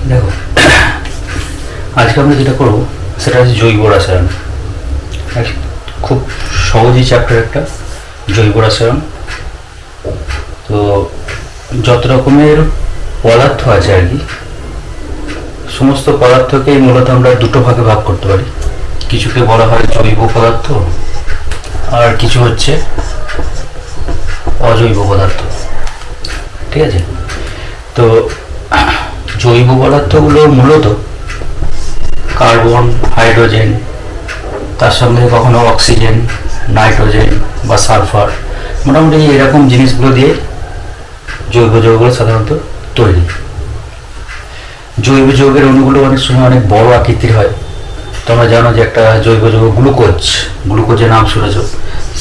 দেখো, আজকে আমরা যেটা করব সেটা হচ্ছে জৈব রসায়ন। খুব সহজই চ্যাপ্টার একটা, জৈব রসায়ন। তো যত রকমের পদার্থ আছে আর কি, সমস্ত পদার্থকেই মূলত আমরা দুটো ভাগে ভাগ করতে পারি। কিছুকে বলা হয় জৈব পদার্থ, আর কিছু হচ্ছে অজৈব পদার্থ। ঠিক আছে? তো জৈব পদার্থগুলো মূলত কার্বন, হাইড্রোজেন, তার সঙ্গে কখনো অক্সিজেন, নাইট্রোজেন বা সালফার, মোটামুটি এরকম জিনিসগুলো দিয়ে জৈব যৌগগুলো সাধারণত তৈরি। জৈব যৌগের অণুগুলো অনেক সময় অনেক বড় আকৃতির হয়। তোমরা জানো যে একটা জৈব যৌগ গ্লুকোজের নাম শুনেছ,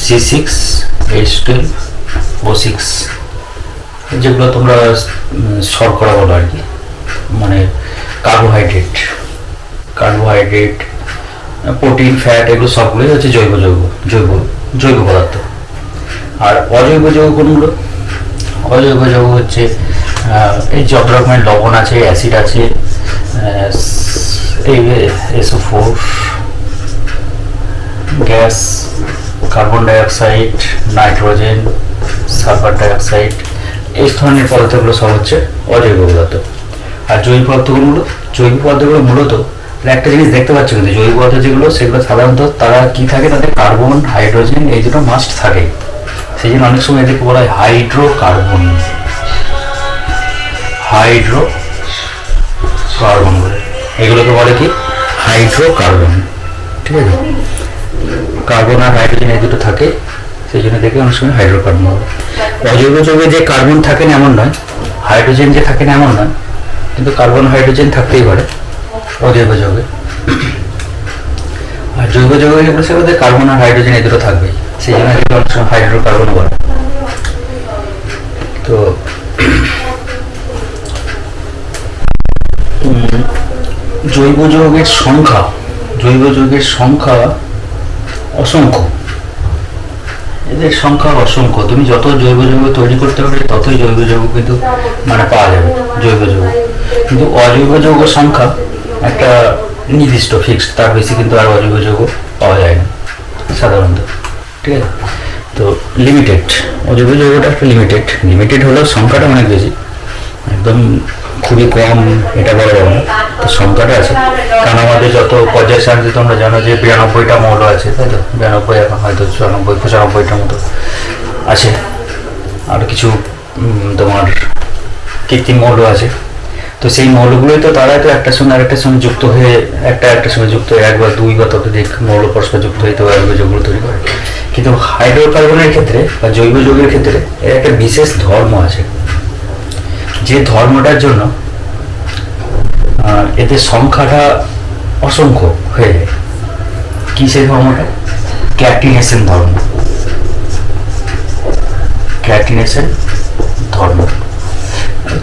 C6H12O6, যেগুলো তোমরা শর্করা বলো আর কি, মানে কার্বোহাইড্রেট, প্রোটিন, ফ্যাট, এগুলো সবগুলোই হচ্ছে জৈব পদার্থ। আর অজৈব যৌগ কোনগুলো? অজৈব যৌগ হচ্ছে এই যত রকমের লবণ আছে, অ্যাসিড আছে, এই SO4 gas, carbon dioxide, nitrogen, sulphur dioxide, এই ধরনের পদার্থগুলো সব হচ্ছে অজৈব পদার্থ। আর জৈব পদার্থগুলো মূলত একটা জিনিস দেখতে পাচ্ছ, কিন্তু জৈব পদার্থ যেগুলো, সেগুলো সাধারণত তারা কি থাকে, তাদের কার্বন, হাইড্রোজেন এই দুটো মাস্ট থাকে। সেই জন্য অনেক সময় এদেরকে বলা হয় হাইড্রোকার্বন বলে। এগুলোকে বলে কি? হাইড্রোকার্বন। ঠিক আছে? কার্বন আর হাইড্রোজেন এই দুটো থাকে, সেই জন্য দেখে অনেক সময় হাইড্রোকার্বন বলে। অজৈব যৌগে যে কার্বন থাকে না এমন নয়, হাইড্রোজেন যে থাকে না এমন নয়, কিন্তু কার্বন, হাইড্রোজেন থাকতেই পারে অজৈব যৌগে। আর জৈব যৌগে যেগুলো সেগুলো কার্বন আর হাইড্রোজেন এই দুটো থাকবেই, সেই জন্য অনেক সময় হাইড্রোকার্বন বলে। তো জৈব যৌগের সংখ্যা অসংখ্য। এদের সংখ্যা অসংখ্য। তুমি যত জৈব যৌগ তৈরি করতে পারবে ততই জৈব যৌগ কিন্তু পাওয়া যাবে, জৈব যৌগ। কিন্তু অজৈব যৌগ সংখ্যা একটা নির্দিষ্ট ফিক্সড, তার বেশি কিন্তু আর অজৈব যৌগ পাওয়া যায় না সাধারণত। ঠিক আছে? তো লিমিটেড, অজৈব যৌগটা একটা লিমিটেড হলেও সংখ্যাটা অনেক বেশি, একদম খুবই কম এটা বলা যাবে না, তো সংখ্যাটা আছে। কারণ আমাদের যত পর্যায় সারণীতে তোমরা জানো যে 92টা মৌল আছে, তাই তো? 92, এখন হয়তো 94-95টার মতো আছে। আর কিছু তোমার কৃত্রিম মৌল আছে। তো সেই মৌলগুলোই তো তারা তো একটার সঙ্গে আরেকটার সঙ্গে যুক্ত হয়ে, একটার সঙ্গে যুক্ত হয়ে একবার দুই বা ততোধিক মৌল পরস্পর যুক্ত হয়ে তো জৈব যৌগগুলো তৈরি করে। কিন্তু হাইড্রোকার্বনের ক্ষেত্রে বা জৈব যৌগের ক্ষেত্রে এর একটা বিশেষ ধর্ম আছে, যে ধর্মটার জন্য এদের সংখ্যাটা অসংখ্য হয়ে যায়। কি সেই ধর্মটা? ক্যাটিনেশন ধর্ম।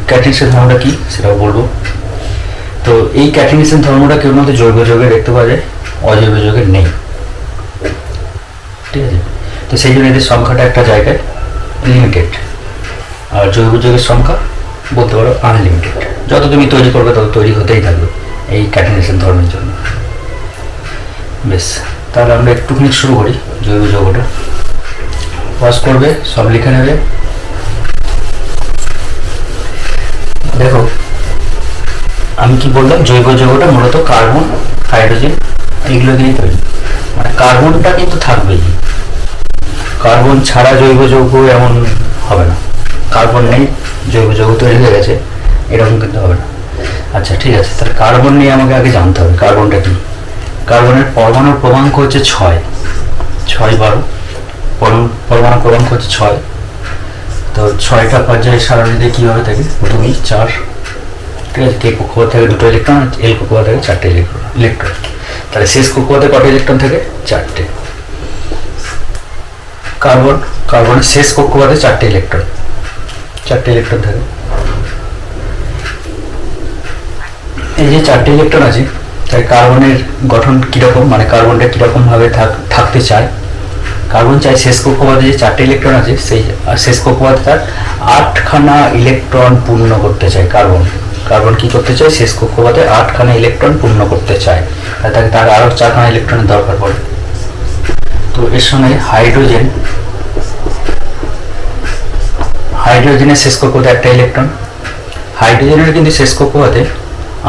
ক্যাটিনেশন ধর্মটা কি সেটাও বলবো। তো এই ক্যাটিনেশন ধর্মটা কেউ মধ্যে জৈব যৌগে দেখতে পাওয়া যায়, অজৈব যৌগে নেই। ঠিক আছে? তো সেই জন্য এদের সংখ্যাটা একটা জায়গায় লিমিটেড, আর জৈব যৌগের সংখ্যা বলতে পারো আনলিমিটেড। যত তুমি তৈরি করবে তত তৈরি হতেই থাকবে এই ক্যাটিনেশন ধর্মের জন্য। বেশ, তাহলে আমরা একটুখানি শুরু করি। জৈব যৌগটা পজ করবে, সব লিখে নেবে। দেখো, আমি কি বললাম, জৈব যৌগটা মূলত কার্বন, হাইড্রোজেন এগুলো দিয়েই তৈরি। মানে কার্বনটা কিন্তু থাকবেই, কার্বন ছাড়া জৈব যৌগ এমন হবে না। কার্বন নেই, জৈব যৌগ তৈরি হয়ে গেছে, এরকম কিন্তু হবে না। আচ্ছা, ঠিক আছে, তাহলে কার্বন নিয়ে আমাকে আগে জানতে হবে কার্বনটা কি। কার্বনের পরমাণুর ক্রমাঙ্ক হচ্ছে 6, পরমাণু ক্রমাঙ্ক হচ্ছে 6। তো 6টা পর্যায়ে সারণীতে কীভাবে থাকে? 2, 4। ঠিক আছে? কে কক্ষপথ থাকে 2টো ইলেকট্রন, এল কক্ষপথ থাকে 4টে ইলেকট্রন। তাহলে শেষ কক্ষপথে কটা ইলেকট্রন থাকে? 4টে। কার্বনের শেষ কক্ষপথে 4টে ইলেকট্রন থাকে। এই যে 4টে ইলেকট্রন আছে, তাই কার্বনের গঠন কিরকম, মানে কার্বনটা কিরকম ভাবে থাকতে চায়? কার্বন চাই শেষ কক্ষপথে যে 4টে ইলেকট্রন আছে, সেই শেষ কক্ষপথে তার 8খানা ইলেকট্রন পূর্ণ করতে চায় কার্বন। কার্বন কি করতে চায়, শেষ কক্ষপথে 8খানা ইলেকট্রন পূর্ণ করতে চায়, তাকে তার আরো 4খানা ইলেকট্রনের দরকার পড়ে। তো এর সঙ্গে হাইড্রোজেনের শেষ কক্ষপথে একটা ইলেকট্রন, হাইড্রোজেনের কিন্তু শেষ কক্ষপথে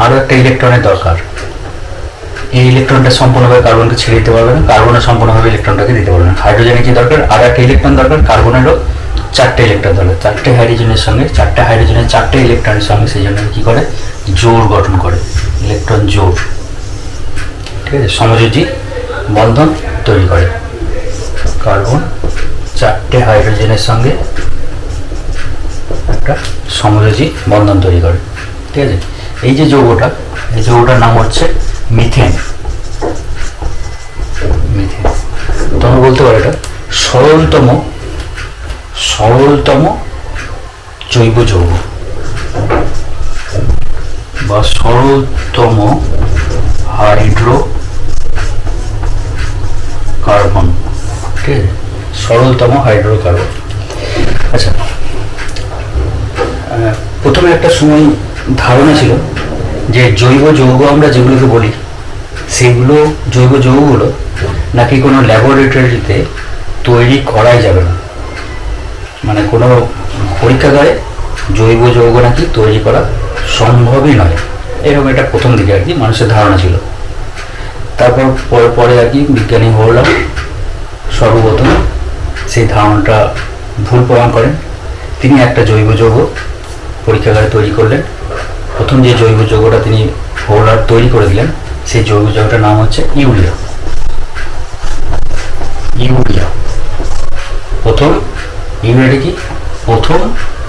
আরো একটা ইলেকট্রনের দরকার। এই ইলেকট্রনটা সম্পূর্ণভাবে কার্বনকে ছেড়ে দিতে পারবে না, কার্বনও সম্পূর্ণভাবে ইলেকট্রনটাকে দিতে পারবে না। হাইড্রোজেনের কি দরকার, আর একটা ইলেকট্রন দরকার, কার্বনেরও 4টে ইলেকট্রন দরকার। 4টে হাইড্রোজেনের 4টে ইলেকট্রনের সঙ্গে সেই জন্য কি করে, জোড় গঠন করে, ইলেকট্রন জোড়, ঠিক আছে, সমযোজী বন্ধন তৈরি করে। কার্বন 4টে হাইড্রোজেনের সঙ্গে একটা সমযোজী বন্ধন তৈরি করে, ঠিক আছে। এই যে যৌগটা, এই যৌগটার নাম হচ্ছে মিথেন। তোমরা বলতে পারো এটা সরলতম জৈব যৌগ বা সরলতম হাইড্রোকার্বন, ঠিক আছে, সরলতম হাইড্রোকার্বন। আচ্ছা, প্রথমে একটা সময় ধারণা ছিল যে জৈব যৌগ আমরা যেগুলোকে বলি, সেগুলো জৈব যৌগগুলো নাকি কোনো ল্যাবরেটরিতে তৈরি করাই যাবে না, মানে কোনো পরীক্ষাগারে জৈব যৌগ নাকি তৈরি করা সম্ভবই নয়, এরকম এটা প্রথম দিকে আর কি মানুষের ধারণা ছিল। তারপর পরে আর কি বিজ্ঞানী হলাম সর্বপ্রথম সেই ধারণাটা ভুল প্রমাণ করেন। তিনি একটা জৈব যৌগ পরীক্ষাগারে তৈরি করলেন। প্রথম যে জৈব যৌগটা তিনি হোলার তৈরি করে দিলেন, সেই জৈব যৌগটার নাম হচ্ছে ইউরিয়া। ইউরিয়াটা কি প্রথম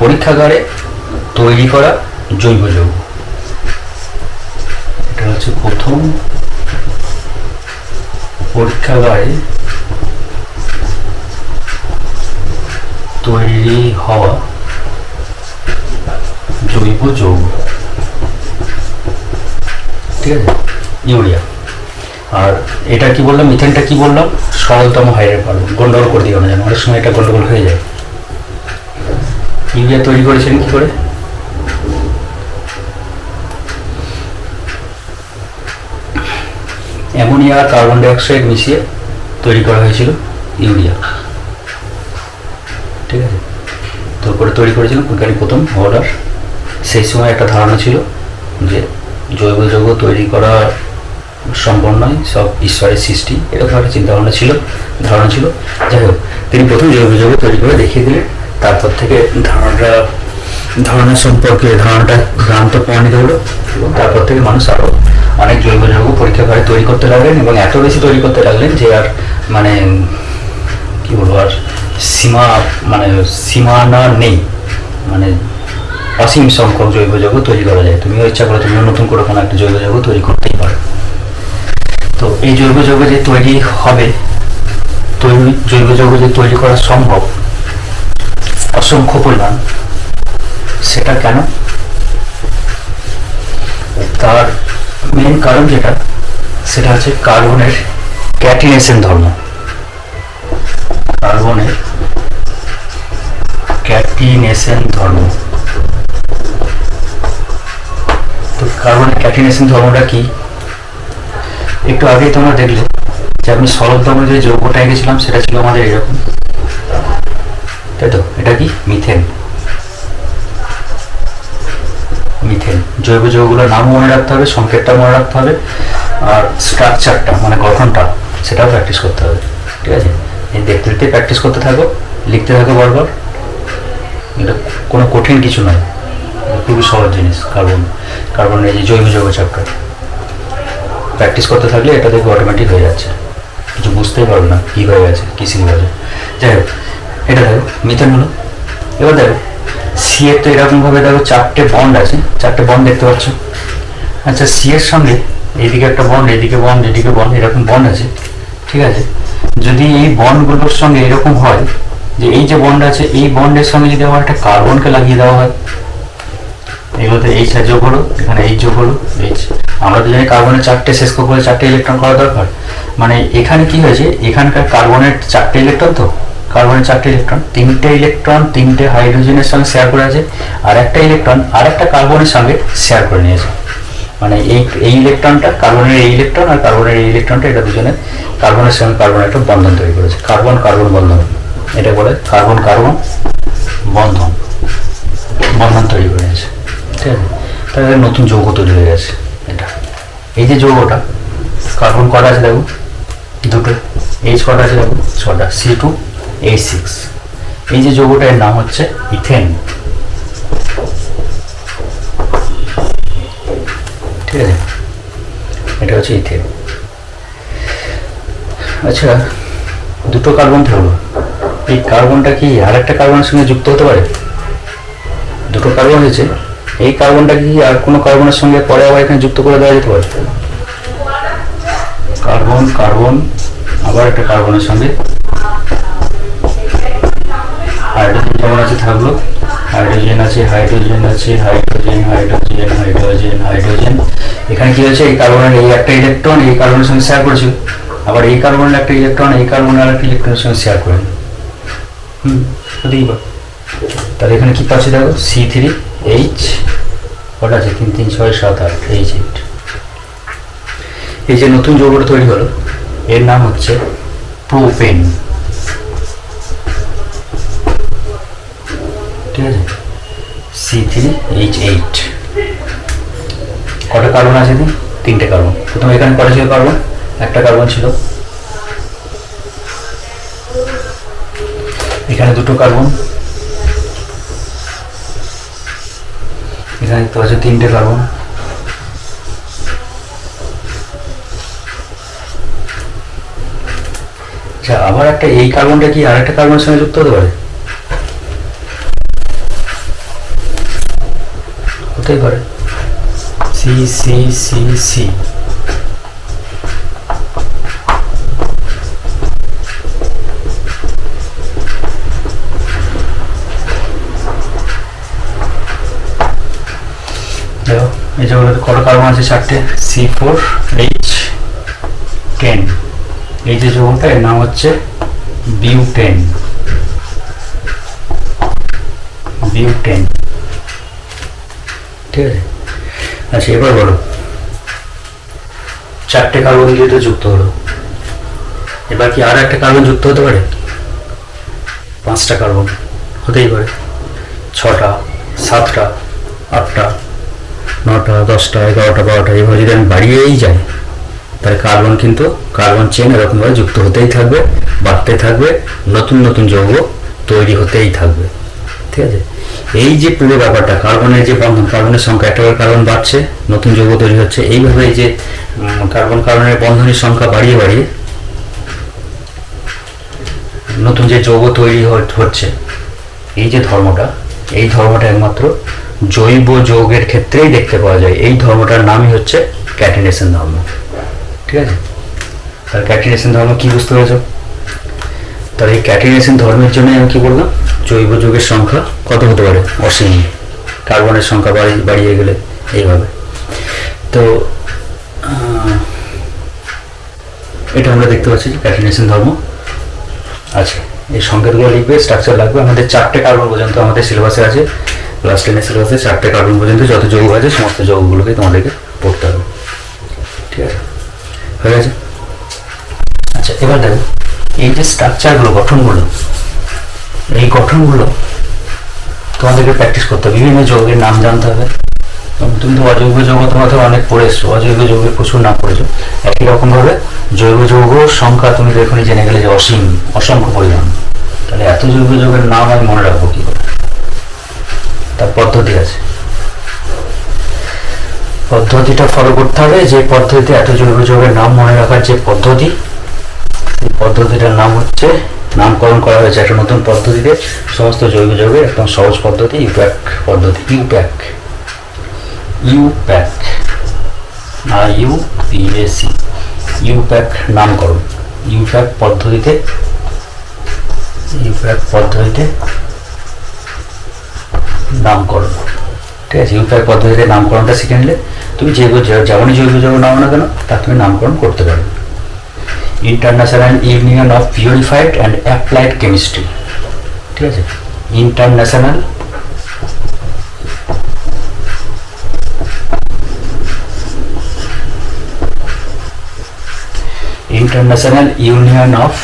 পরীক্ষাগারে তৈরি করা জৈব যৌগ, এটা হচ্ছে প্রথম পরীক্ষাগারে তৈরি হওয়া জৈব যৌগ, ঠিক আছে, ইউরিয়া। আর এটা কি বললাম, মিথেনটা কি বললাম, সরলতম হাইড্রোকার্বন। গন্ডগোল করে দিও না যেন, অনেক সময় এটা গন্ডগোল হয়ে যায়। ইউরিয়া তৈরি করেছেন কি করে, অ্যামোনিয়া আর কার্বন ডাই অক্সাইড মিশিয়ে তৈরি করা হয়েছিল ইউরিয়া, ঠিক আছে। তারপরে তৈরি করেছিলেন বৈজ্ঞানিক প্রথম হোলার। সেই সময় একটা ধারণা ছিল যে জৈব যৌগ তৈরি করা সম্ভব নয়, সব ঈশ্বরের সৃষ্টি, এরকম একটা চিন্তাভাবনা ছিল, ধারণা ছিল। যাই হোক, তিনি প্রথম জৈব যৌগ তৈরি করে দেখিয়ে দিলেন। তারপর থেকে ধারণা সম্পর্কে ধারণাটা ভ্রান্ত প্রমাণিত হলো, এবং তারপর থেকে মানুষ আরও অনেক জৈব যৌগ পরীক্ষাগারে তৈরি করতে লাগলেন, এবং এত বেশি তৈরি করতে লাগলেন যে আর মানে কি বলবো, আর সীমানা নেই, মানে অসীম সংখ্যক জৈব যৌগ তৈরি করা যায়। তুমিও ইচ্ছা করো তুমিও নতুন করে কোনো একটা জৈব যৌগ তৈরি করতেই পারো। তো এই জৈব যৌগ যে তৈরি হবে, জৈব যৌগ যে তৈরি করা সম্ভব অসংখ্য পরিমাণ, সেটা কেন, তার মেন কারণ যেটা, সেটা হচ্ছে কার্বনের ক্যাটিনেশন ধর্ম। কার্বনের ক্যাটিনেশন ধর্ম। তো কার্বনের ক্যাটিনেশন ধর্মটা কি, একটু আগেই তোমরা দেখলে যে আমি সরলতম যে যৌগটা এঁকেছিলাম সেটা ছিল আমাদের এরকম, তাই তো। এটা কি মিথেন। জৈব যৌগগুলোর নামও মনে রাখতে হবে, সংকেতটা মনে রাখতে হবে, আর স্ট্রাকচারটা মানে গঠনটা সেটাও প্র্যাকটিস করতে হবে, ঠিক আছে। এই দেখতে দেখতে প্র্যাকটিস করতে থাকো, লিখতে থাকো বারবার, এটা কোনো কঠিন কিছু নয়, খুবই সহজ জিনিস। কার্বন এই যে জৈব যৌগ চ্যাপ্টার প্র্যাকটিস করতে থাকলে এটা দেখবে অটোমেটিক হয়ে যাচ্ছে, কিছু বুঝতেই পারবে না কী হয়ে গেছে, কী শিখে গেছে। যাই হোক, এটা দেখো মিথেন হলো। এবার দেখো সি এর তো এরকমভাবে দেখো 4টে বন্ড আছে, 4টে বন্ড দেখতে পাচ্ছ। আচ্ছা, সি এর সঙ্গে এইদিকে একটা বন্ড, এদিকে বন্ড, এদিকে বন্ড, এরকম বন্ড আছে, ঠিক আছে। যদি এই বন্ডগুলোর সঙ্গে এরকম হয় যে এই যে বন্ড আছে, এই বন্ডের সঙ্গে যদি আমার একটা কার্বনকে লাগিয়ে দেওয়া হয়, এগুলোতে এইচ যোগ হলো, এখানে এইচ যোগ হলো, এইচ। আমরা তো জানি কার্বনের 4টে শেষ করে 4টে ইলেকট্রন করা দরকার, মানে এখানে কি হয়েছে, এখানকার কার্বনের 4টে ইলেকট্রন, তো কার্বনের 4টে ইলেকট্রন, 3টে ইলেকট্রন 3টে হাইড্রোজেনের সঙ্গে শেয়ার করে আছে, আর একটা ইলেকট্রন আর একটা কার্বনের সঙ্গে শেয়ার করে নিয়েছে। মানে এই ইলেকট্রনটা কার্বনের এই ইলেকট্রন আর কার্বনের এই ইলেকট্রনটা এটা দুজনে কার্বনের সঙ্গে কার্বন একটা বন্ধন তৈরি করেছে, কার্বন কার্বন বন্ধন, এটা বলে কার্বন কার্বন বন্ধন, বন্ধন তৈরি করে নিয়েছে। ঠিক আছে, তাহলে নতুন যৌগ তৈরি হয়ে গেছে। এটা এই যে যৌগটা কার্বন কটা আছে দেখো, দুটো, এইচ কটা আছে দেখো, 6টা, C2H6। এই যে যৌগটা এর নাম হচ্ছে ইথেন। ঠিক আছে, এটা হচ্ছে ইথেন। আচ্ছা, দুটো কার্বন থাকলো, এই কার্বনটা কি আর একটা কার্বনের সঙ্গে যুক্ত হতে পারে? দুটো কার্বন হয়েছে, এই কার্বনটা কি আর কোনো কার্বনের সঙ্গে পরে আবার এখানে যুক্ত করে দেওয়া যেতে পারে? কার্বন কার্বন আবার একটা কার্বনের সঙ্গে হাইড্রোজেন যেমন আছে থাকলো, হাইড্রোজেন আছে, হাইড্রোজেন আছে, হাইড্রোজেন হাইড্রোজেন হাইড্রোজেন হাইড্রোজেন। এখানে কি হয়েছে, এই কার্বনের এই একটা ইলেকট্রন এই কার্বনের সঙ্গে শেয়ার করেছিল, আবার এই কার্বনের একটা ইলেকট্রন এই কার্বনের একটা ইলেকট্রনের সঙ্গে শেয়ার করে। হতেই পারে। তাহলে এখানে কি পাচ্ছি দেখো, C3H কটা আছে, 3 3 6 7 8 H8। এই যে নতুন যৌগটা তৈরি হলো এর নাম হচ্ছে প্রোপেন। ঠিক আছে, C3H8। কটা কার্বন আছে? 3টে কার্বন। প্রথমে এখানে কটা ছিল কার্বন? একটা কার্বন ছিল, এখানে দুটো কার্বন, এখানে দেখতে পাচ্ছ 3টে কার্বন। আচ্ছা, আবার একটা এই কার্বনটা কি আর একটা কার্বনের সঙ্গে যুক্ত হতে পারে? হতেই পারে, C এই জায়গাটাতে কত কার্বন আছে? 4টে, C4H10। এই যে যৌগটা এর নাম হচ্ছে বিউটেন। বিউটেন। ঠিক আছে, আচ্ছা এবার বলো, 4টে কার্বন দিয়ে তো যুক্ত হলো, এবার কি আর একটা কার্বন যুক্ত হতে পারে? 5টা কার্বন হতেই পারে, 6টা, 7টা, 8টা, 9টা, 10টা, 11টা, 12টা, এভাবে যদি আমি বাড়িয়েই যাই তাহলে কার্বন কিন্তু কার্বন চেন এরকমভাবে যুক্ত হতেই থাকবে, বাড়তে থাকবে, নতুন নতুন যৌগ তৈরি হতেই থাকবে। ঠিক আছে, এই যে পুরো ব্যাপারটা কার্বনের যে বন্ধন, কার্বনের সংখ্যা একটা কার্বন বাড়ছে, নতুন যৌগ তৈরি হচ্ছে, এইভাবে এই যে কার্বন কার্বনের বন্ধনের সংখ্যা বাড়িয়ে বাড়িয়ে নতুন যে যৌগ তৈরি হচ্ছে, এই যে ধর্মটা, এই ধর্মটা একমাত্র জৈব যৌগের ক্ষেত্রেই দেখতে পাওয়া যায়। এই ধর্মটার নামই হচ্ছে ক্যাটিনেশন ধর্ম। ঠিক আছে, তার ক্যাটিনেশন ধর্ম কি বুঝতে পেরেছ? তার এই ক্যাটিনেশন ধর্মের জন্য আমি কি বললাম, জৈব যৌগের সংখ্যা কত হতে পারে? অসীম। কার্বনের সংখ্যা বাড়িয়ে গেলে এইভাবে। তো এটা আমরা দেখতে পাচ্ছি ক্যাটিনেশন ধর্ম আছে। এই সংকেতগুলো লিখবে, স্ট্রাকচার লাগবে। আমাদের 4টে কার্বন পর্যন্ত আমাদের সিলেবাসে আছে, ক্লাস 10 সিলেবাসে 4টে কার্বন পর্যন্ত যত যৌগ আছে সমস্ত যৌগগুলোকে তোমাদেরকে পড়তে হবে। ঠিক আছে, হয়ে গেছে। আচ্ছা, এবার দেখো এই যে স্ট্রাকচারগুলো, গঠনগুলো, এই গঠনগুলো তোমাদেরকে প্র্যাকটিস করতে হবে। বিভিন্ন যৌগের নাম জানতে হবে। তুমি তো অজৈব যৌগ তোমাদের অনেক পড়েছো, অজৈব যৌগের প্রচুর নাম পড়েছো। একই রকমভাবে জৈব যৌগ সংখ্যা তুমি তো এখনই জেনে গেলে যে অসীম, অসংখ্য পরিমাণ। তাহলে এত জৈব যৌগের নাম আমি মনে রাখবো কি করে? তার পদ্ধতি আছে, পদ্ধতিটা ফলো করতে হবে। যে পদ্ধতিতে এত জৈব যৌগের নাম মনে রাখার যে পদ্ধতি, এই পদ্ধতিটার নাম হচ্ছে, নামকরণ করা হয়েছে একটা নতুন পদ্ধতিতে সমস্ত জৈব যৌগের একদম সহজ পদ্ধতি, ইউপ্যাক পদ্ধতি। ইউপ্যাক, ইউপ্যাক, IUPAC, ইউপ্যাক নামকরণ। ইউপ্যাক পদ্ধতিতে, ইউপ্যাক পদ্ধতিতে নামকরণ। ঠিক আছে, ইউপ্যাক পদ্ধতিতে নামকরণটা শিখে নিলে তুমি যেমনই জৈব যৌগ নাও না কেন তার তুমি নামকরণ করতে পারবে। International union of purified and applied chemistry, ঠিক আছে, international union of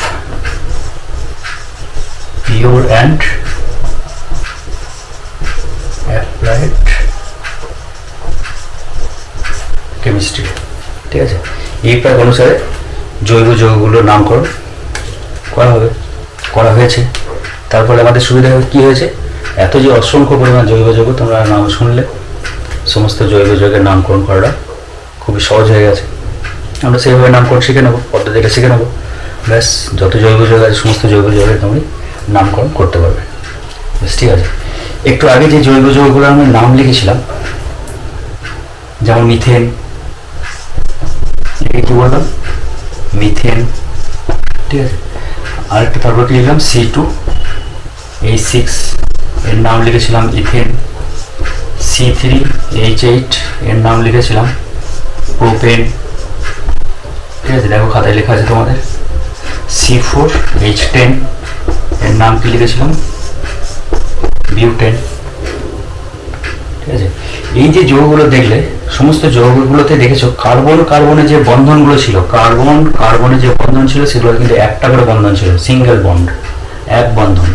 pure and applied chemistry, ঠিক আছে। এই প্যাক অনুসারে জৈব যৌগগুলোর নামকরণ করা হয়েছে। তারপরে আমাদের সুবিধা কী হয়েছে, এত যে অসংখ্য পরিমাণ জৈব যৌগ তোমরা নাম শুনলে, সমস্ত জৈব যৌগের নামকরণ করাটা খুবই সহজ হয়ে গেছে। আমরা সেইভাবে নামকরণ শিখে নেবো, পদ্ধতিটা শিখে নেবো, ব্যাস যত জৈব যৌগ আছে সমস্ত জৈব যৌগের তুমি নামকরণ করতে পারবে, বেশ, ঠিক আছে। একটু আগে যে জৈব যৌগগুলো আমি নাম লিখেছিলাম, যেমন মিথেন, এটাকে কি বললাম, মিথেন, ঠিক আছে। আরেকটা তারপর কি লিখলাম, C2H6 এর নাম লিখেছিলাম ইথেন, C3H8 এর নাম লিখেছিলাম প্রোপেন, ঠিক আছে, দেখো খাতায় লেখা আছে তোমাদের। C4H10 এর নাম কি লিখেছিলাম, বিউটেন, ঠিক আছে। এই যে যৌগগুলো দেখলে, সমস্ত যৌগগুলোতে দেখেছো কার্বনের যে বন্ধনগুলো ছিল, কার্বনের যে বন্ধন ছিল সেগুলো কিন্তু একটা করে বন্ধন ছিল, সিঙ্গেল বন্ড, এক বন্ধন,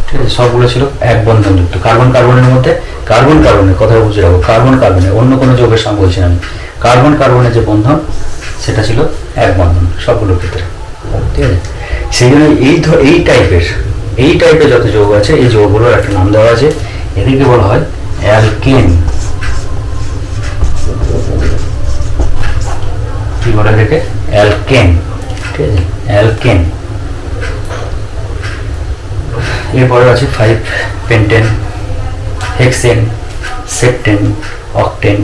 ঠিক আছে, সবগুলো ছিল এক বন্ধনযুক্ত। কার্বনের মধ্যে কার্বনের কথা বুঝে রাখো, কার্বনে অন্য কোনো যৌগের সঙ্গে বলছি না আমি, কার্বনের যে বন্ধন সেটা ছিল এক বন্ধন সবগুলোর ক্ষেত্রে, ঠিক আছে। সেই জন্য এই টাইপের যত যৌগ আছে, এই যৌগগুলোর একটা নাম দেওয়া আছে, এদেরকে বলা হয় অ্যালকেন। কি বলে এদেরকে, অ্যালকেন, ঠিক আছে, অ্যালকেন। এরপরে আছে 5 পেন্টেন, হেক্সেন, সেপ্টেন, অক্টেন,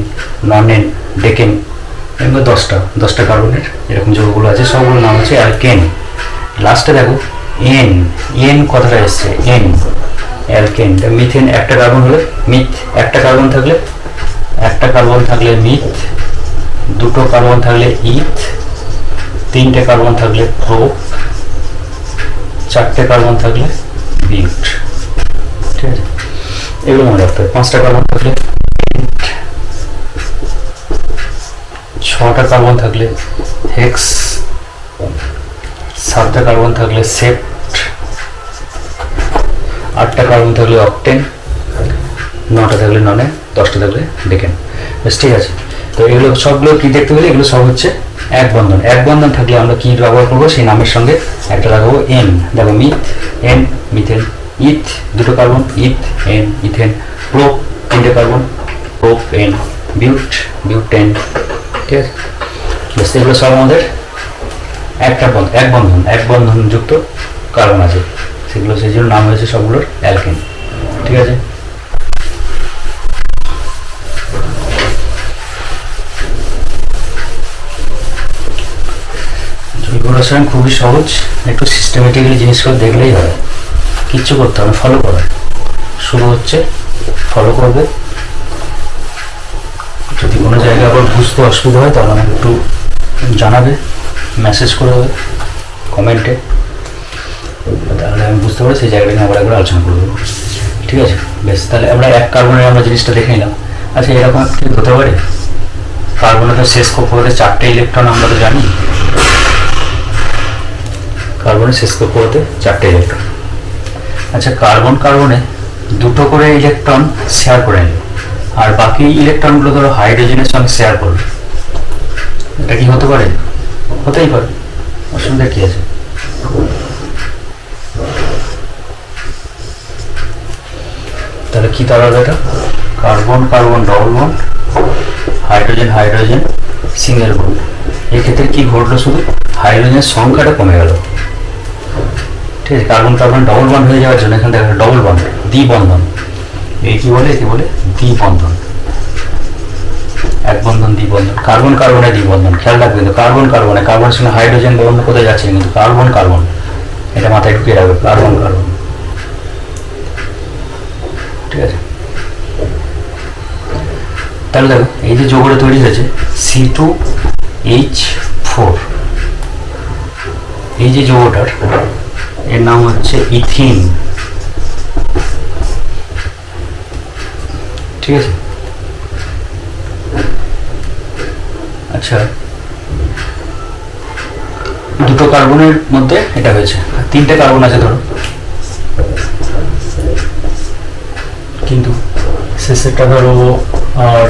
ননেন, ডেকেন, এগুলো 10টা কার্বনের এরকম যৌগগুলো আছে, সবগুলোর নাম হচ্ছে অ্যালকেন। লাস্টে দেখো এন কথাটা এসছে, এন, অ্যালকেন। মিথেন একটা কার্বন হলে মিথ, একটা কার্বন থাকলে মিথ, দুটো কার্বন থাকলে ইথ, তিনটে কার্বন থাকলে প্রোপ, চারটে কার্বন থাকলে বিউট, ঠিক আছে, এগুলো মনে রাখতে হবে। 5টা কার্বন থাকলে পেন্ট, 6টা কার্বন থাকলে হেক্স, 7টা কার্বন থাকলে সেপ্ট, 8টা কার্বন থাকলে অক্টেন, 9টা থাকলে ননে, 10টা থাকলে ডেকেন, বেশ, ঠিক আছে। তো এগুলো সবগুলো কি দেখতে গেলে এগুলো সব হচ্ছে এক বন্ধন থাকলে আমরা কি ব্যবহার করবো, সেই নামের সঙ্গে একটা লাগাবো এন। দেখো মিথ, এন, মিথেন, ইথ, দুটো কার্বন, ইথ, এন, ইথেন, প্রোপ, তিনটে কার্বন, প্রোপ, এন, বিউটেন, ঠিক আছে, বেশ, এগুলো সব আমাদের এক বন্ধনযুক্ত কার্বন আছে, সেগুলো সেই জন্য নাম হয়েছে সবগুলোর অ্যালকেন, ঠিক আছে। জৈব রসায়ন খুবই সহজ, একটু সিস্টেমেটিক্যালি জিনিসগুলো দেখলেই হয়, কিচ্ছু করতে হবে, ফলো করা শুরু হচ্ছে, ফলো করবে। যদি কোনো জায়গায় আবার বুঝতে অসুবিধা হয় তাহলে আমাকে একটু জানাবে, মেসেজ করে দেবে কমেন্টে, তাহলে আমি বুঝতে পারি, সেই জায়গাটা নিয়ে আবার একবার আলোচনা করবো, ঠিক আছে, বেশ। তাহলে আমরা এক কার্বনের আমরা জিনিসটা দেখে নিলাম। আচ্ছা, এরকম কি হতে পারে, কার্বনের শেষ কক্ষপথে 4টে ইলেকট্রন, আমরা তো জানি কার্বনের শেষ কক্ষপথে 4টে ইলেকট্রন। আচ্ছা, কার্বনে 2টো করে ইলেকট্রন শেয়ার করে নিল, আর বাকি ইলেকট্রনগুলো ধরো হাইড্রোজেনের সঙ্গে শেয়ার করবে, এটা কি হতে পারে, হতেই পারে, অসুবিধা কি আছে। তাহলে কি দাঁড়াবে, এটা carbon double bond, hydrogen single bond. এক্ষেত্রে কি ঘটলো, শুধু হাইড্রোজেনের সংখ্যাটা কমে গেল, ঠিক আছে। কার্বন ডবল বন্ড হয়ে যাওয়ার জন্য এখানে দেখা ডবল বন্ড, দ্বিবন্ধন, একে বলে দ্বিবন্ধন, এক বন্ধন দ্বিবন্ধন, কার্বনে দ্বিবন্ধন। খেয়াল রাখবে কিন্তু কার্বনের সঙ্গে হাইড্রোজেন বা অন্য কোথায় যাচ্ছে, কিন্তু কার্বন, এটা মাথায় ঢুকিয়ে রাখবে, কার্বন, ঠিক আছে। তাহলে দেখো এই যে যৌগটা তৈরি হয়েছে C2H4, এই যে যৌগটার এর নাম হচ্ছে ইথিন। ঠিক আছে, আচ্ছা দুটো কার্বনের মধ্যে এটা হয়েছে, তিনটে কার্বন আছে ধরো, কিন্তু শেষেরটা ধরো আর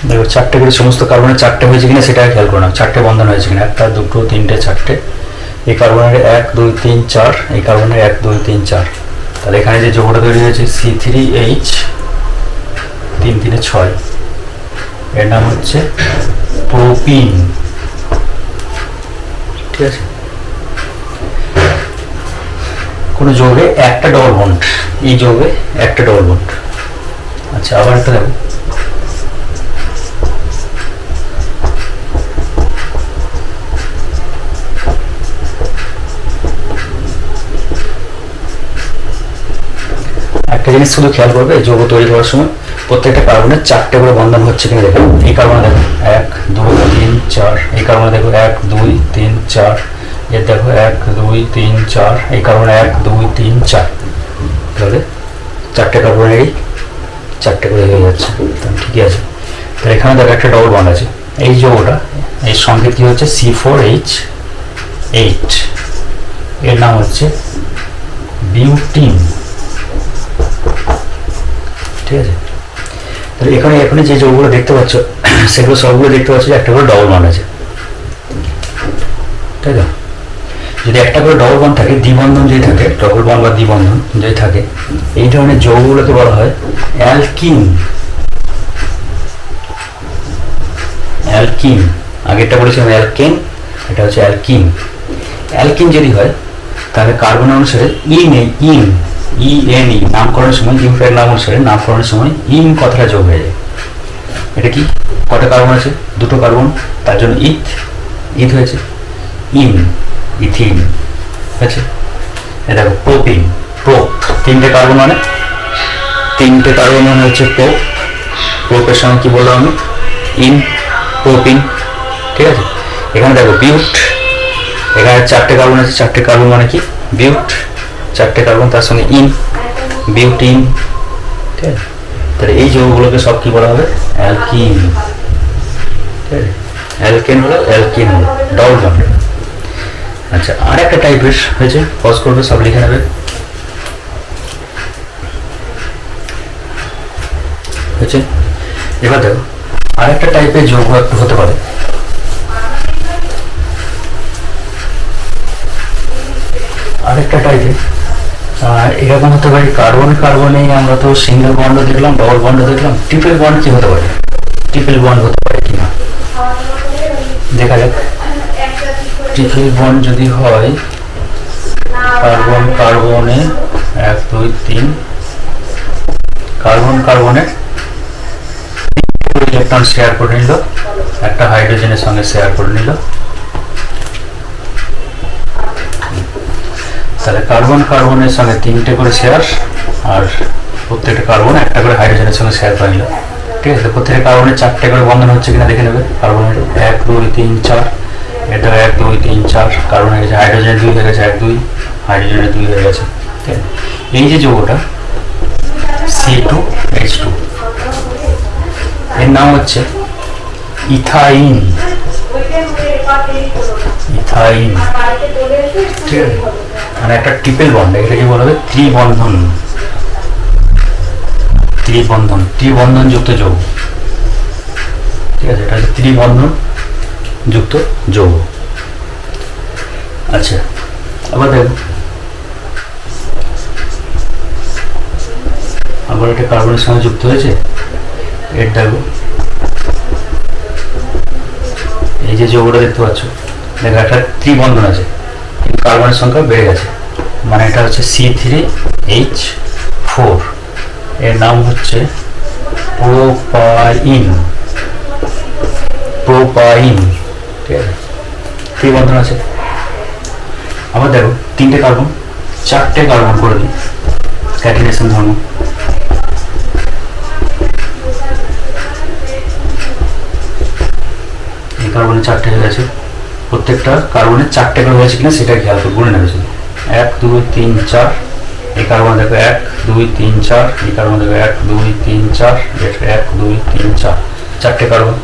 দেখো চারটে করে সমস্ত কার্বনের চারটে হয়েছে কিনা সেটা খেয়াল করো না, চারটে বন্ধন হয়েছে কিনা, একটা দুটো তিনটে চারটে, এই কার্বনের 1 2 3 4, এই কার্বনের 1 2 3 4, তাহলে এখানে যে যৌগটা তৈরি হয়েছে C3H 3 3 6, এর নাম হচ্ছে প্রোপিন। ঠিক আছে, কোনো যৌগে একটা ডবল বন্ড, এই যৌগে একটা ডবল বন্ড। আচ্ছা আবার একটা দেখো, একটা জিনিস শুধু খেয়াল করবে, যৌগ তৈরি করার সময় প্রত্যেকটা কার্বনের চারটে করে বন্ধন হচ্ছে কিনা দেখো। এই কার্বনে দেখো 1 2 3 4, এই কার্বনে দেখো 1 2 3 4, এর দেখো 1 2 3 4, এই কার্বনে 1 2 3 4, তাহলে চারটে কার্বনেরই চারটে করে হয়ে যাচ্ছে, ঠিকই আছে। তাহলে এখানে দেখো একটা ডবল বন্ড আছে, এই যৌগটা এই সংকেত কি হচ্ছে C4H8, এর নাম হচ্ছে বিউটিন। ঠিক আছে, তাহলে এখানে এখানে যে যৌগগুলো দেখতে পাচ্ছ সেগুলো সবগুলো দেখতে পাচ্ছ যে একটা করে ডবল বন্ড আছে, তাই তো? যদি একটা করে ডবল বন্ড থাকে, দ্বিবন্ধন যদি থাকে, ডবল বন্ড বা দ্বিবন্ধন যদি থাকে, এই ধরনের যৌগগুলোকে বলা হয় অ্যালকিন। অ্যালকিন, আগেরটা বলেছিলাম অ্যালকেন, এটা হচ্ছে অ্যালকিন। অ্যালকিন যদি হয় তাহলে কার্বন অনুসারে ইএনই নামকরণের সময়, ইউফের নাম অনুসারে নামকরণের সময় ইন কথাটা যোগ হয়ে যায়। এটা কি, কটা কার্বন আছে? দুটো কার্বন, তার জন্য ইথ হয়েছে, ইন ইথিন আছে। এটা দেখো প্রোপিন, প্রোপ, তিনটে কার্বন মানে হচ্ছে প্রোপ, প্রোপের সঙ্গে কি বললাম আমি, ইন প্রোপিন। ঠিক আছে, এখানে দেখো বিউট, এখানে চারটে কার্বন আছে, চারটে কার্বন মানে কি বিউট, চারটে কার্বন তার সঙ্গে ইন, বিউটিন। ঠিক আছে, তাহলে এই যৌগগুলোকে সব কি বলা হবে, অ্যালকিন। ঠিক আছে, অ্যালকেন হলো, অ্যালকিন হলো, ডবল বন্ড। আচ্ছা আর একটা টাইপের হয়েছে, পজ করবে সব লিখে নেবে, হয়েছে। এবার দেখো আর একটা টাইপের যৌগ একটু হতে পারে, আরেকটা টাইপের এরকম হতে পারে, কার্বন কার্বনে আমরা তো সিঙ্গেল বন্ড দেখলাম, ডবল বন্ড দেখলাম, ট্রিপল বন্ড কি হতে পারে, ট্রিপল বন্ড হতে পারে কিনা দেখা যাক। ট্রিপল বন্ড যদি হয়, কার্বন কার্বনে 1 2 3, কার্বন কার্বনে ইলেকট্রন শেয়ার করে নিল, একটা হাইড্রোজেনের সঙ্গে শেয়ার করে নিল, তাহলে কার্বন কার্বনের সঙ্গে তিনটে করে শেয়ার, আর প্রত্যেকটা কার্বন একটা করে হাইড্রোজেনের সঙ্গে শেয়ার করে নিল। ঠিক আছে, প্রত্যেকটা কার্বনের চারটে করে বন্ধন হচ্ছে কিনা দেখে নেবে। কার্বনের 1 2 3 4, এটা 1 2 3 4, কার্বন হয়ে গেছে, হাইড্রোজেন 2 হয়ে গেছে, 1 2, হাইড্রোজেনের 2 হয়ে গেছে। ঠিক আছে, এই যে যৌগটা C2H2, এর নাম হচ্ছে ইথাইন। ইথাইন, ঠিক আছে, মানে একটা ট্রিপল বন্ড, এটাকে বলা হবে ত্রিবন্ধন, ত্রিবন্ধন, ত্রিবন্ধন যুক্ত যৌগ। ঠিক আছে, এটা হচ্ছে ত্রিবন্ধন যুক্ত যৌগ। আচ্ছা আবার দেখো, আবার একটা কার্বনের সঙ্গে যুক্ত হয়েছে, এর দেখো এই যে যৌগটা দেখতে পাচ্ছ, দেখো একটা ত্রিবন্ধন আছে কিন্তু কার্বনের সংখ্যা বেড়ে গেছে, মানে এটা হচ্ছে C3H4, এর নাম হচ্ছে প্রোপাইন। প্রোপাইন, ঠিক আছে, ত্রিবন্ধন আছে। আবার দেখো 3টে কার্বন 4টে কার্বন করে দিই ক্যাটিনেশন ধর্ম। এই কার্বনে 4টে হয়ে গেছে, প্রত্যেকটা কার্বনে 4টে করে হয়েছে কিনা সেটা খেয়াল করে গুনে নেবে। 1 2 3 4, এই কার্বনে দেখো 1 2 3 4, এই কার্বনে দেখো 1 2 3 4, 1 2 3 4, 4টে কার্বন।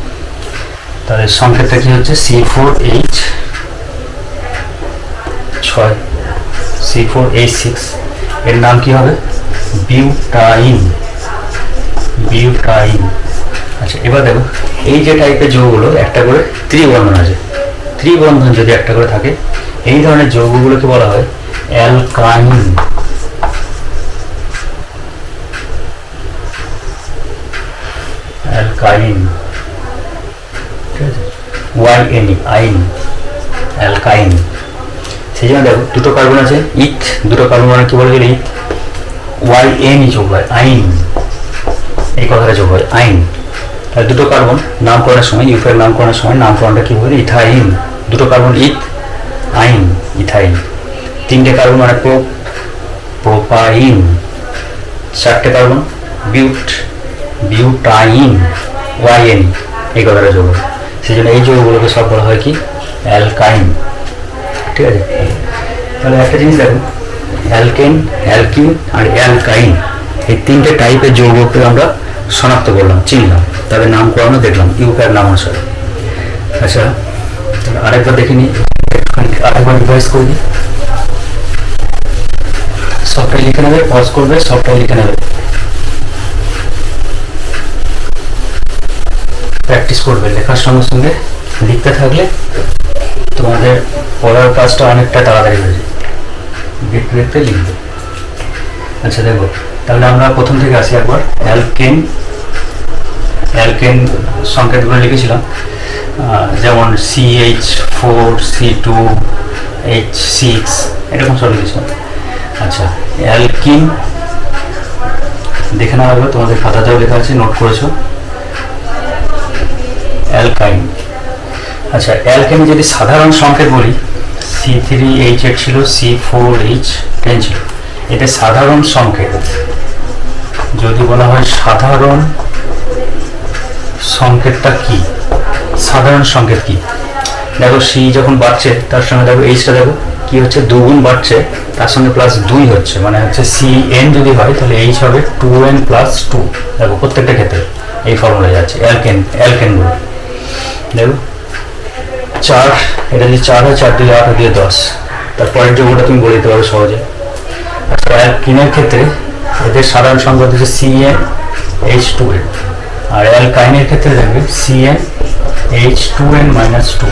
তাদের সংকেতটা কি হচ্ছে C4H6, C4H6, এর নাম কি হবে বিউটাইন, বিউটাইন। আচ্ছা এবার দেখো এই যে টাইপের যৌগগুলো একটা করে ত্রিবন্ধন আছে, ত্রিবন্ধন যদি একটা করে থাকে এই ধরনের যৌগগুলোকে বলা হয় অ্যালকাইন। অ্যালকাইন, ঠিক আছে, YN আইন, অ্যালকাইন। সেই জন্য দেখো দুটো কার্বন আছে ইথ, দুটো কার্বন মানে কি বলে গেলে ইথ, YN যোগ হয় আইন, এই কথাটা যোগ হয় আইন। তাহলে দুটো কার্বন নামকরণের সময় ইউফের নামকরণের সময় নামকরণটা কি বলে ইথাইন, দুটো কার্বন ইথ আইন ইথাইন। 3টে কার্বন মানে প্রোপাইন, 4টে কার্বন বিউটাইন, YN, এই কথাটা যোগ হয়। সেই জন্য এই যৌগগুলোকে সব বলা হয় কি অ্যালকাইন, ঠিক আছে। তাহলে একটা জিনিস দেখো অ্যালকেন, অ্যালকিন আর অ্যালকাইন, এই 3টে টাইপের যৌগকে আমরা শনাক্ত করলাম, চিনলাম, তাদের নামকরণও দেখলাম ইউফের নাম অনুসারে। আচ্ছা তাহলে আরেকবার দেখে নিই, আরেকবার রিভাইজ করে দিই। সবটাই লিখে নেবে, পজ করবে, সবটাই লিখে নেবে, প্র্যাকটিস করবে। লেখার সঙ্গে সঙ্গে লিখতে থাকলে তোমাদের পড়ার কাজটা অনেকটা তাড়াতাড়ি হয়ে যায়, দেখতে দেখতে লিখবে। আচ্ছা দেখো তাহলে আমরা প্রথম থেকে আসি একবার। অ্যালকেন, অ্যালকেন সংকেতগুলো লিখেছিলাম, যেমন CH4 C2 H6 এরকম সব লিখেছিলাম। আচ্ছা অ্যালকিন দেখে নেওয়া হবে, তোমাদের খাতাতেও লেখা আছে, নোট করেছো। অ্যালকাইন, আচ্ছা অ্যালকেনে যদি সাধারণ সংকেত বলি C3H8 ছিল, C4H10 ছিল, এটা সাধারণ সংকেত। যদি বলা হয় সাধারণ সংকেতটা কি, সাধারণ সংকেত কি, দেখো C যখন বাড়ছে তার সঙ্গে দেখো Hটা দেখো কি হচ্ছে, দুগুণ বাড়ছে, তার সঙ্গে +2 হচ্ছে, মানে হচ্ছে CN যদি হয় তাহলে H হবে 2N+2। দেখো প্রত্যেকটা ক্ষেত্রে এই ফর্মুলা যাচ্ছে অ্যালকেন, অ্যালকেনগুলো দেখো 4, এটা যদি 4 হয় 4 দিয়ে 8 দিয়ে 10, তারপরের যোগটা তুমি বলে দিতে পারো সহজে। আচ্ছা অ্যালকিনের ক্ষেত্রে এদের সাধারণ সংকেত হচ্ছে CnH2n, আর অ্যালকাইনের ক্ষেত্রে দেখবে CnH2n-2,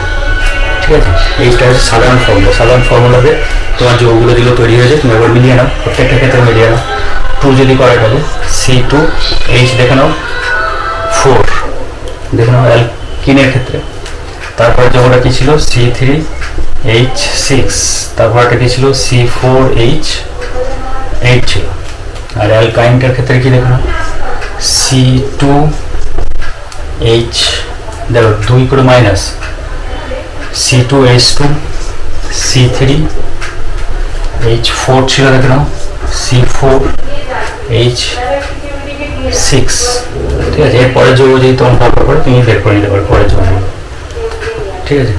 ঠিক আছে। এইটা হচ্ছে সাধারণ ফর্মুলা, সাধারণ ফর্মুলাতে তোমার যৌগগুলো যেগুলো তৈরি হয়েছে তুমি একবার মিলিয়ে নাও, প্রত্যেকটা ক্ষেত্রে মিলিয়ে নাও। 2 যদি করে তাহলে C2H দেখে নাও 4, দেখে নাও অ্যালকিনের ক্ষেত্রে। তারপরে যোগটা কি ছিল C3H6, তারপরটা কি ছিল C4H8 ছিল। আর অ্যালকাইনটার ক্ষেত্রে কি দেখো C2H, দেখো 2 করে মাইনাস, C2H2, C3H4 ছিল দেখে নাও, C4H6, ঠিক আছে। এরপরের যোগ যদি তোমার দরকার পড়ে তুমি বের করে নিতে পারো পরের যোগ, ঠিক আছে।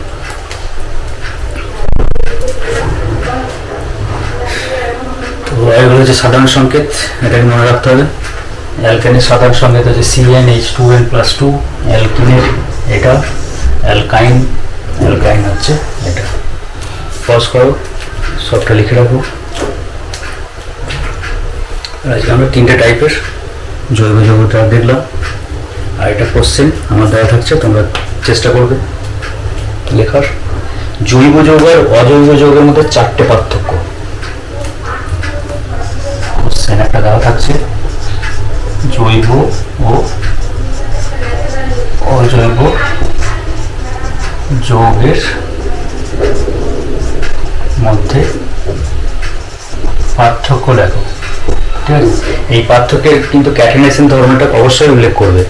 তো এগুলো হচ্ছে সাধারণ সংকেত, এটাকে মনে রাখতে হবে। অ্যালকেনের সাধারণ সংকেত হচ্ছে CnH2n+2, অ্যালকিনের এটা, অ্যালকাইন, অ্যালকাইন হচ্ছে এটা। পজ করো, সবটা লিখে রাখো। আজকে আমরা 3টে টাইপের জৈব যৌগটা দেখলাম, আর এটা কোশ্চেন আমার দেওয়া থাকছে, তোমরা চেষ্টা করবে লেখার। জৈব যৌগ আর অজৈব যৌগের মধ্যে 4টে পার্থক্য, কোশ্চেন একটা দেওয়া থাকছে। জৈব ও অজৈব যৌগের মধ্যে পার্থক্য লেখো, ঠিক আছে। এই পার্থক্যের কিন্তু ক্যাটিনেশন ধর্মটা অবশ্যই উল্লেখ করবে,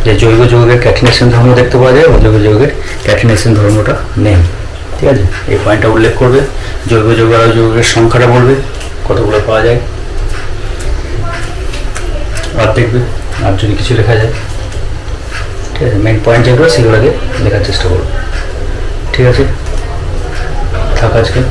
যে জৈব যৌগের ক্যাটিনেশন ধর্ম দেখতে পাওয়া যায়, অজৈব যৌগের ক্যাটিনেশন ধর্মটা নেই। ঠিক আছে, এই পয়েন্টটা উল্লেখ করবে, জৈব যৌগ আর অজৈবের সংখ্যাটা বলবে কতগুলো পাওয়া যায়, আর দেখবে আর যদি কিছু লেখা যায়। ঠিক আছে, মেন পয়েন্ট যেগুলো সেগুলোকে লেখার চেষ্টা করবো। ঠিক আছে, থাক আজকে।